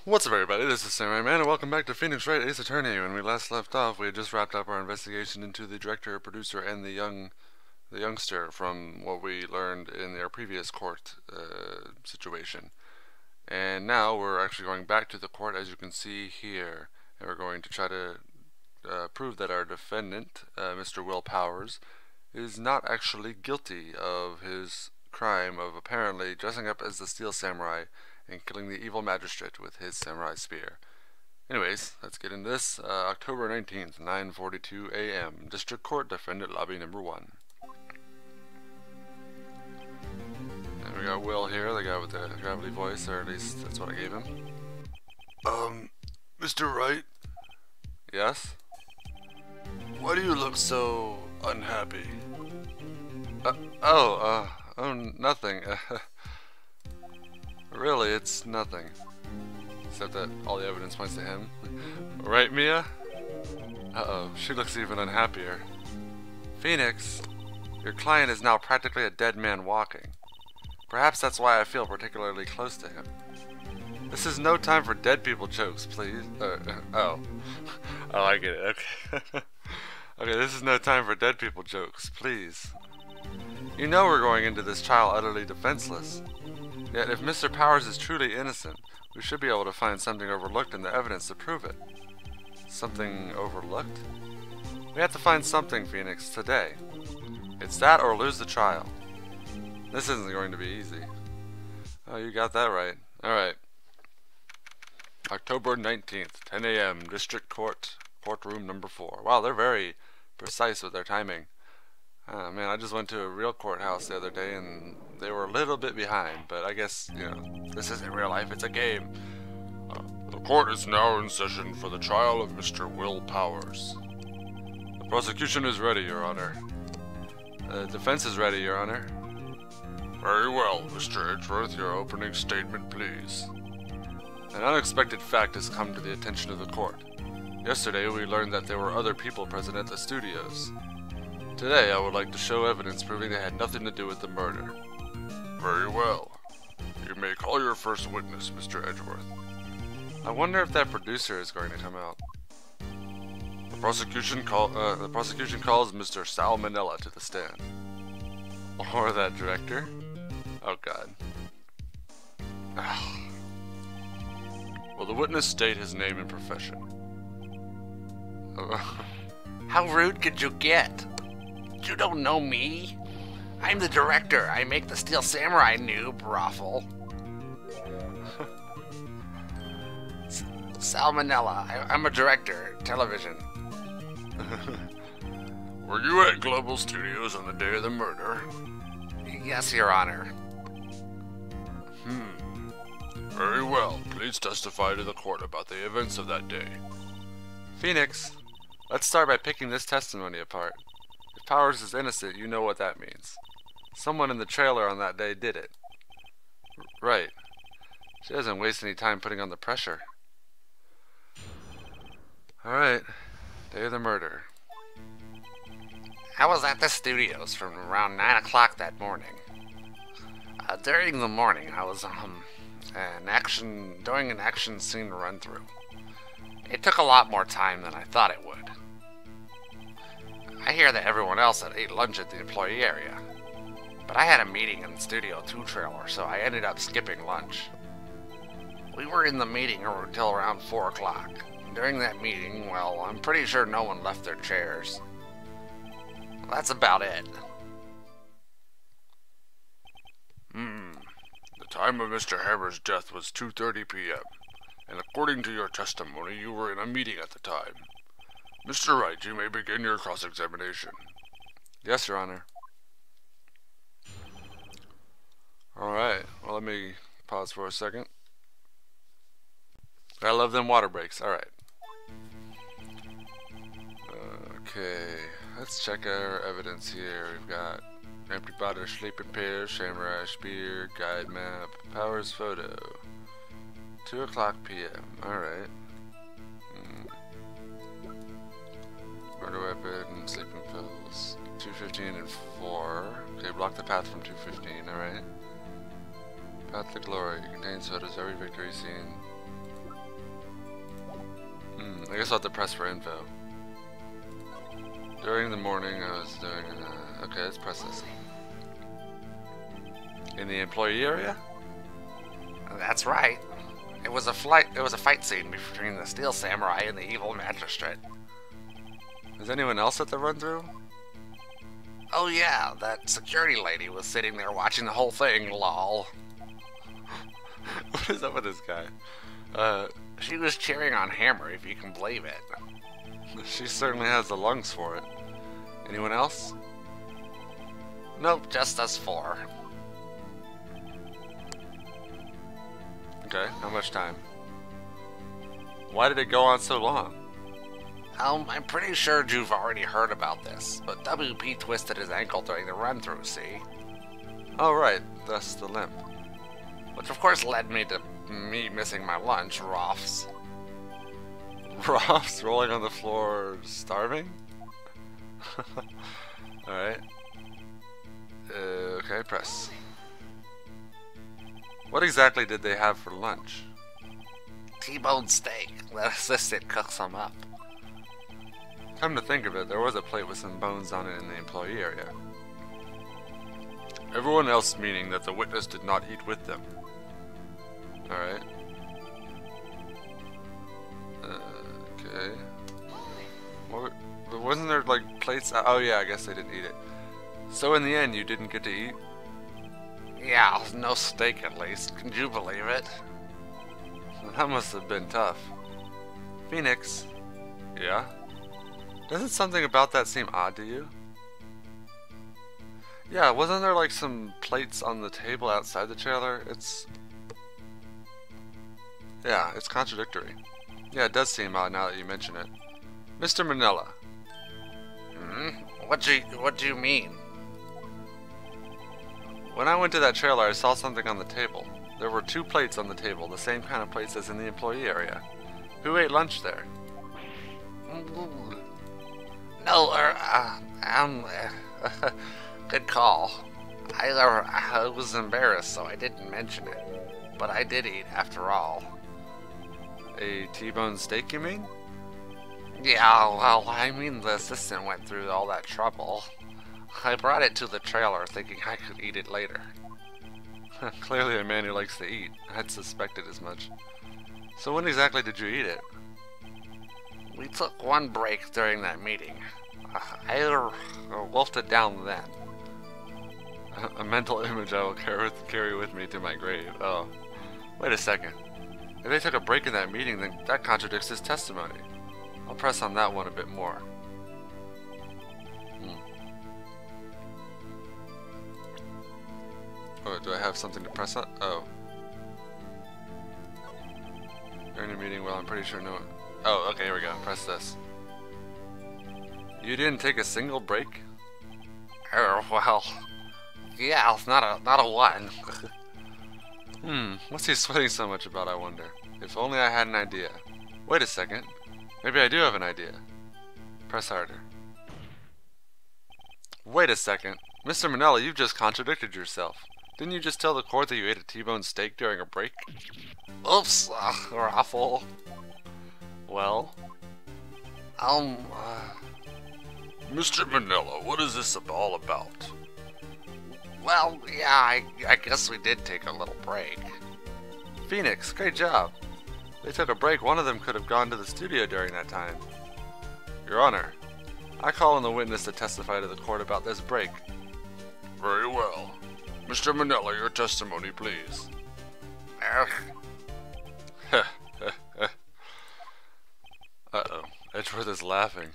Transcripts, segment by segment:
What's up, everybody? This is Samurai Man, and welcome back to Phoenix Wright Ace Attorney. When we last left off, we had just wrapped up our investigation into the director, producer, and the youngster from what we learned in our previous court situation. And now we're actually going back to the court, as you can see here, and we're going to try to prove that our defendant, Mr. Will Powers, is not actually guilty of his crime of apparently dressing up as the Steel Samurai and killing the evil magistrate with his samurai spear. Anyways, let's get into this. October 19th, 9:42 a.m. District Court, Defendant Lobby Number 1. And we got Will here, the guy with the gravelly voice, or at least that's what I gave him. Mr. Wright? Yes? Why do you look so unhappy? Nothing. Really, it's nothing. Except that all the evidence points to him. Right, Mia? Uh-oh, she looks even unhappier. Phoenix, your client is now practically a dead man walking. Perhaps that's why I feel particularly close to him. This is no time for dead people jokes, please. Oh, I get it, okay. Okay, this is no time for dead people jokes, please. You know we're going into this trial utterly defenseless. Yet if Mr. Powers is truly innocent, we should be able to find something overlooked in the evidence to prove it. Something overlooked? We have to find something, Phoenix, today. It's that or lose the trial. This isn't going to be easy. Oh, you got that right. Alright. October 19th, 10 a.m., District Court, Courtroom Number 4. Wow, they're very precise with their timing. Oh man, I just went to a real courthouse the other day and they were a little bit behind, but I guess, you know, this isn't real life, it's a game. The court is now in session for the trial of Mr. Will Powers. The prosecution is ready, Your Honor. The defense is ready, Your Honor. Very well, Mr. Edgeworth, your opening statement, please. An unexpected fact has come to the attention of the court. Yesterday we learned that there were other people present at the studios. Today, I would like to show evidence proving they had nothing to do with the murder. Very well. You may call your first witness, Mr. Edgeworth. I wonder if that producer is going to come out. The prosecution calls Mr. Salmonella to the stand. Or that director. Oh God. Will the witness state his name and profession? How rude could you get? You don't know me. I'm the director. I make the Steel Samurai noob raffle. Salmonella. I'm a director. Television. Were you at Global Studios on the day of the murder? Yes, Your Honor. Very well. Please testify to the court about the events of that day. Phoenix, let's start by picking this testimony apart. If Powers is innocent, you know what that means. Someone in the trailer on that day did it. Right. She doesn't waste any time putting on the pressure. Alright. Day of the murder. I was at the studios from around 9 o'clock that morning. During the morning, I was doing an action scene run through. It took a lot more time than I thought it would. I hear that everyone else had ate lunch at the employee area, but I had a meeting in the Studio 2 trailer, so I ended up skipping lunch. We were in the meeting until around 4 o'clock. During that meeting, well, I'm pretty sure no one left their chairs. That's about it. The time of Mr. Hammer's death was 2:30 p.m., and according to your testimony, you were in a meeting at the time. Mr. Wright, you may begin your cross-examination. Yes, Your Honor. Alright, well, let me pause for a second. I love them water breaks. Alright. Okay, let's check our evidence here. We've got empty bottle, sleeping pill, samurai spear, guide map, Powers photo. 2 o'clock p.m. Alright. Murder weapon, sleeping pills. 2:15 and 4. Okay, block the path from 2:15, alright. Path to Glory contains photos of every victory scene. guess I'll have to press for info. During the morning, I was doing. Okay, let's press this. In the employee area? That's right. It was a fight scene between the Steel Samurai and the evil magistrate. Is anyone else at the run-through? Oh yeah, that security lady was sitting there watching the whole thing, lol. What is up with this guy? She was cheering on Hammer, if you can believe it. She certainly has the lungs for it. Anyone else? Nope, just us four. Okay, how much time? Why did it go on so long? I'm pretty sure you've already heard about this, but WP twisted his ankle during the run-through, see? Oh right, thus the limp. Which of course led me to me missing my lunch, Roths. Roths rolling on the floor, starving? Alright. Okay, press. What exactly did they have for lunch? T-bone steak. The assistant cooks them up. Come to think of it, there was a plate with some bones on it in the employee area. Everyone else meaning that the witness did not eat with them. Alright. Okay. Wasn't there like plates? Oh yeah, I guess they didn't eat it. So in the end, you didn't get to eat? Yeah, no steak at least. Can you believe it? That must have been tough. Phoenix. Yeah? Doesn't something about that seem odd to you? Yeah, wasn't there like some plates on the table outside the trailer? Yeah, it's contradictory. Yeah, it does seem odd now that you mention it. Mr. Manila. What do you mean? When I went to that trailer, I saw something on the table. There were 2 plates on the table, the same kind of plates as in the employee area. Who ate lunch there? No, good call. I was embarrassed, so I didn't mention it. But I did eat, after all. A T-bone steak, you mean? Yeah, well, I mean the assistant went through all that trouble. I brought it to the trailer thinking I could eat it later. Clearly a man who likes to eat. I'd suspected as much. So when exactly did you eat it? We took one break during that meeting. I wolfed it down then. A mental image I will carry with me to my grave. Oh, wait a second. If they took a break in that meeting, then that contradicts his testimony. I'll press on that one a bit more. Oh, do I have something to press on? Oh. During a meeting, well, I'm pretty sure no one... Oh, okay, here we go. Press this. You didn't take a single break? Well... Yeah, it's not a one. What's he sweating so much about, I wonder? If only I had an idea. Wait a second. Maybe I do have an idea. Press harder. Wait a second. Mr. Manila, you've just contradicted yourself. Didn't you just tell the court that you ate a T-bone steak during a break? Oops, Raffle. Well? Mr. Manila, what is this all about? Well, yeah, I guess we did take a little break. Phoenix, great job. They took a break. One of them could have gone to the studio during that time. Your Honor, I call on the witness to testify to the court about this break. Very well. Mr. Manila, your testimony, please. Uh-oh. Edgeworth is laughing.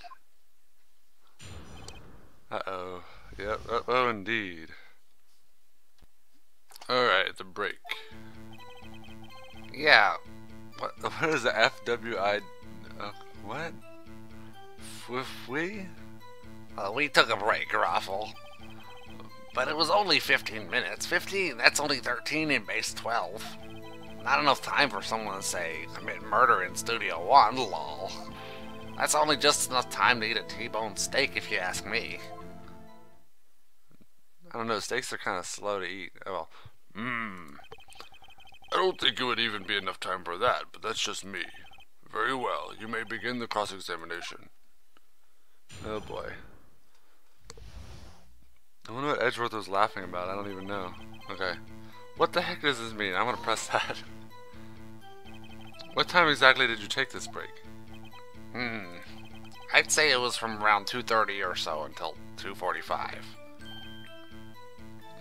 Uh-oh. Yep, uh-oh indeed. Alright, the break. Yeah. What is the FWI... what? We? We took a break, Raffle. But it was only 15 minutes. 15, that's only 13 in base 12. Not enough time for someone to say, commit murder in Studio 1, lol. That's only just enough time to eat a T-bone steak, if you ask me. I don't know, steaks are kind of slow to eat. Well, I don't think it would even be enough time for that, but that's just me. Very well. You may begin the cross-examination. Oh boy. I wonder what Edgeworth was laughing about. I don't even know. Okay. What the heck does this mean? I'm gonna press that. What time exactly did you take this break? I'd say it was from around 2:30 or so until 2:45.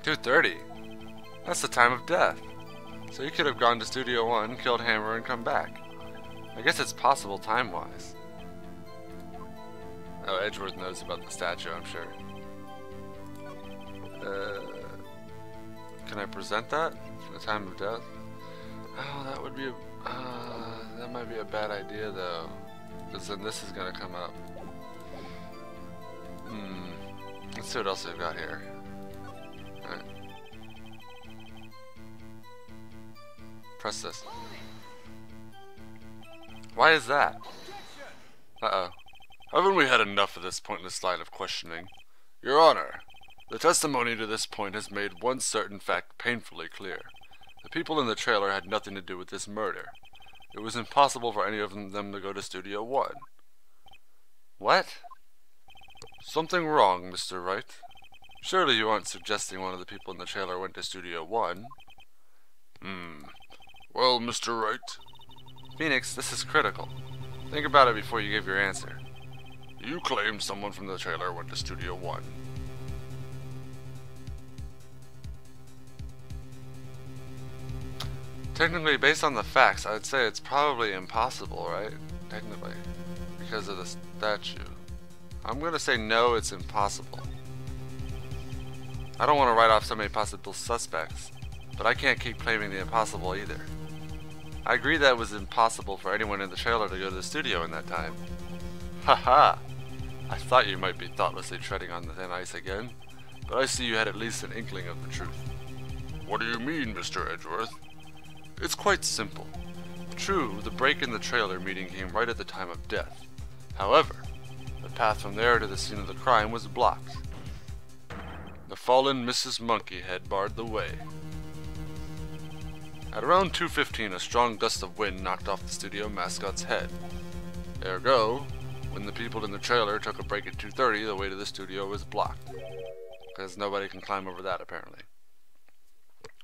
2:30? That's the time of death. So you could have gone to Studio 1, killed Hammer, and come back. I guess it's possible time-wise. Oh, Edgeworth knows about the statue, I'm sure. Can I present that? The time of death? Oh, that would be that might be a bad idea, though. Because then this is gonna come up. Let's see what else they've got here. Alright. Press this. Why is that? Uh-oh. Haven't we had enough of this pointless line of questioning? Your Honor, the testimony to this point has made one certain fact painfully clear. The people in the trailer had nothing to do with this murder. It was impossible for any of them to go to Studio 1. What? Something wrong, Mr. Wright. Surely you aren't suggesting one of the people in the trailer went to Studio 1? Well, Mr. Wright. Phoenix, this is critical. Think about it before you give your answer. You claimed someone from the trailer went to Studio 1. Technically, based on the facts, I'd say it's probably impossible, right? Technically. Because of the statue. I'm gonna say no, it's impossible. I don't want to write off so many possible suspects, but I can't keep claiming the impossible either. I agree that it was impossible for anyone in the trailer to go to the studio in that time. Haha! I thought you might be thoughtlessly treading on the thin ice again, but I see you had at least an inkling of the truth. What do you mean, Mr. Edgeworth? It's quite simple. True, the break in the trailer meeting came right at the time of death. However, the path from there to the scene of the crime was blocked. The fallen Mrs. Monkeyhead barred the way. At around 2:15, a strong gust of wind knocked off the studio mascot's head. Ergo, when the people in the trailer took a break at 2:30, the way to the studio was blocked. Because nobody can climb over that, apparently.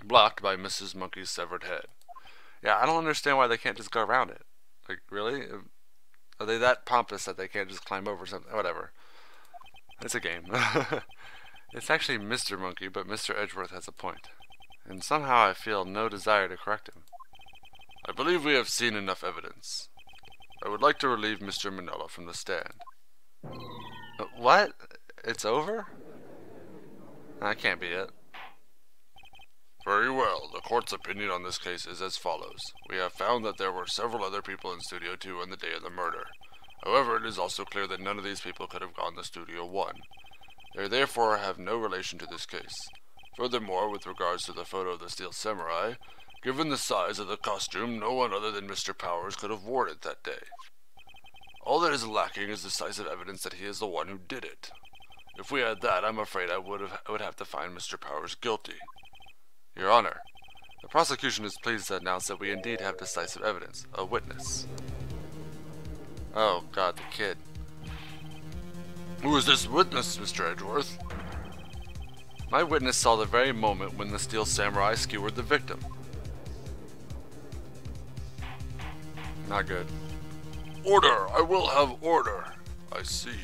Blocked by Mrs. Monkey's severed head. Yeah, I don't understand why they can't just go around it. Like, really? Are they that pompous that they can't just climb over something? Whatever. It's a game. It's actually Mr. Monkey, but Mr. Edgeworth has a point. And somehow I feel no desire to correct him. I believe we have seen enough evidence. I would like to relieve Mr. Manella from the stand. What? It's over? That can't be it. Very well. The court's opinion on this case is as follows. We have found that there were several other people in Studio 2 on the day of the murder. However, it is also clear that none of these people could have gone to Studio 1. They therefore have no relation to this case. Furthermore, with regards to the photo of the Steel Samurai, given the size of the costume, no one other than Mr. Powers could have worn it that day. All that is lacking is decisive evidence that he is the one who did it. If we had that, I'm afraid I would have to find Mr. Powers guilty. Your Honor, the prosecution is pleased to announce that we indeed have decisive evidence, a witness. Oh God, the kid. Who is this witness, Mr. Edgeworth? My witness saw the very moment when the Steel Samurai skewered the victim. Not good. Order! I will have order! I see.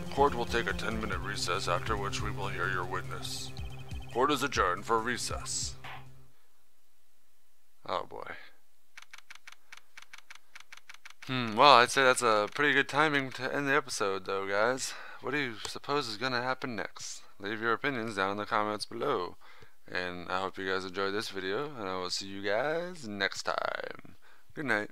The court will take a 10-minute recess, after which we will hear your witness. Court is adjourned for recess. Oh boy. Well, I'd say that's a pretty good timing to end the episode, though, guys. What do you suppose is going to happen next? Leave your opinions down in the comments below. And I hope you guys enjoyed this video, and I will see you guys next time. Good night.